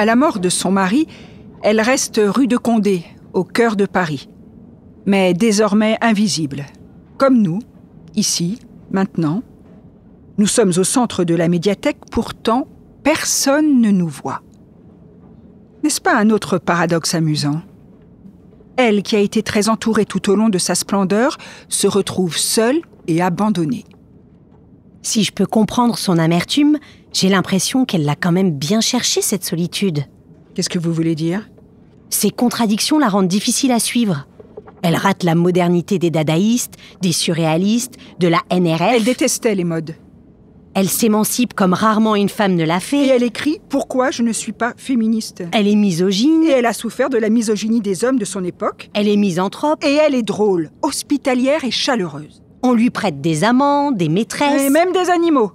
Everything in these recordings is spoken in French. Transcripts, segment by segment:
À la mort de son mari, elle reste rue de Condé, au cœur de Paris. Mais désormais invisible. Comme nous, ici, maintenant. Nous sommes au centre de la médiathèque, pourtant personne ne nous voit. N'est-ce pas un autre paradoxe amusant ? Elle, qui a été très entourée tout au long de sa splendeur, se retrouve seule et abandonnée. Si je peux comprendre son amertume, j'ai l'impression qu'elle l'a quand même bien cherchée, cette solitude. Qu'est-ce que vous voulez dire ? Ces contradictions la rendent difficile à suivre. Elle rate la modernité des dadaïstes, des surréalistes, de la NRF. Elle détestait les modes. Elle s'émancipe comme rarement une femme ne l'a fait. Et elle écrit « Pourquoi je ne suis pas féministe ?» Elle est misogyne. Et elle a souffert de la misogynie des hommes de son époque. Elle est misanthrope. Et elle est drôle, hospitalière et chaleureuse. On lui prête des amants, des maîtresses. Et même des animaux.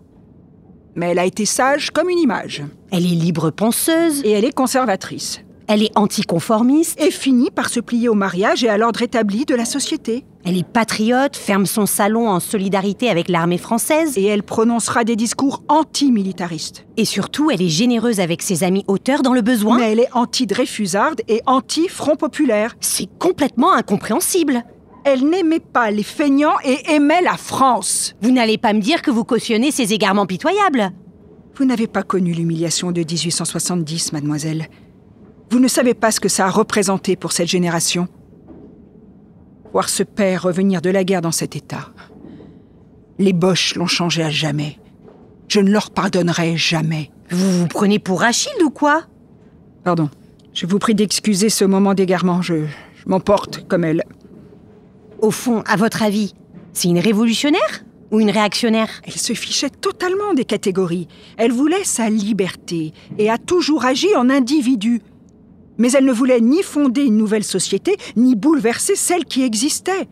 Mais elle a été sage comme une image. Elle est libre penseuse. Et elle est conservatrice. Elle est anticonformiste. Et finit par se plier au mariage et à l'ordre établi de la société. Elle est patriote, ferme son salon en solidarité avec l'armée française. Et elle prononcera des discours anti-militaristes. Et surtout, elle est généreuse avec ses amis auteurs dans le besoin. Mais elle est anti-Dreyfusarde et anti-Front populaire. C'est complètement incompréhensible. Elle n'aimait pas les feignants et aimait la France. Vous n'allez pas me dire que vous cautionnez ces égarements pitoyables. Vous n'avez pas connu l'humiliation de 1870, mademoiselle. Vous ne savez pas ce que ça a représenté pour cette génération. Voir ce père revenir de la guerre dans cet état. Les Boches l'ont changé à jamais. Je ne leur pardonnerai jamais. Vous vous prenez pour Achille ou quoi ? Pardon. Je vous prie d'excuser ce moment d'égarement. Je m'emporte comme elle. Au fond, à votre avis, c'est une révolutionnaire ou une réactionnaire ? Elle se fichait totalement des catégories. Elle voulait sa liberté et a toujours agi en individu. Mais elle ne voulait ni fonder une nouvelle société, ni bouleverser celle qui existait.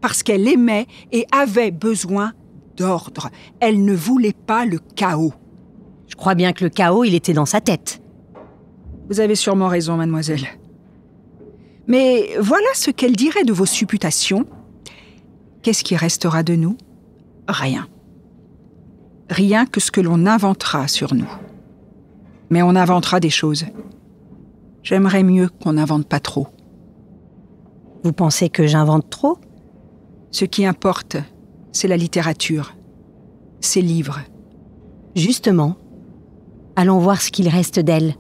Parce qu'elle aimait et avait besoin d'ordre. Elle ne voulait pas le chaos. Je crois bien que le chaos, il était dans sa tête. Vous avez sûrement raison, mademoiselle. Mais voilà ce qu'elle dirait de vos supputations. Qu'est-ce qui restera de nous ? Rien. Rien que ce que l'on inventera sur nous. Mais on inventera des choses. J'aimerais mieux qu'on n'invente pas trop. Vous pensez que j'invente trop ? Ce qui importe, c'est la littérature. Ces livres. Justement. Allons voir ce qu'il reste d'elle.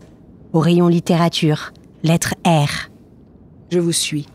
Au rayon littérature. Lettre R. Je vous suis.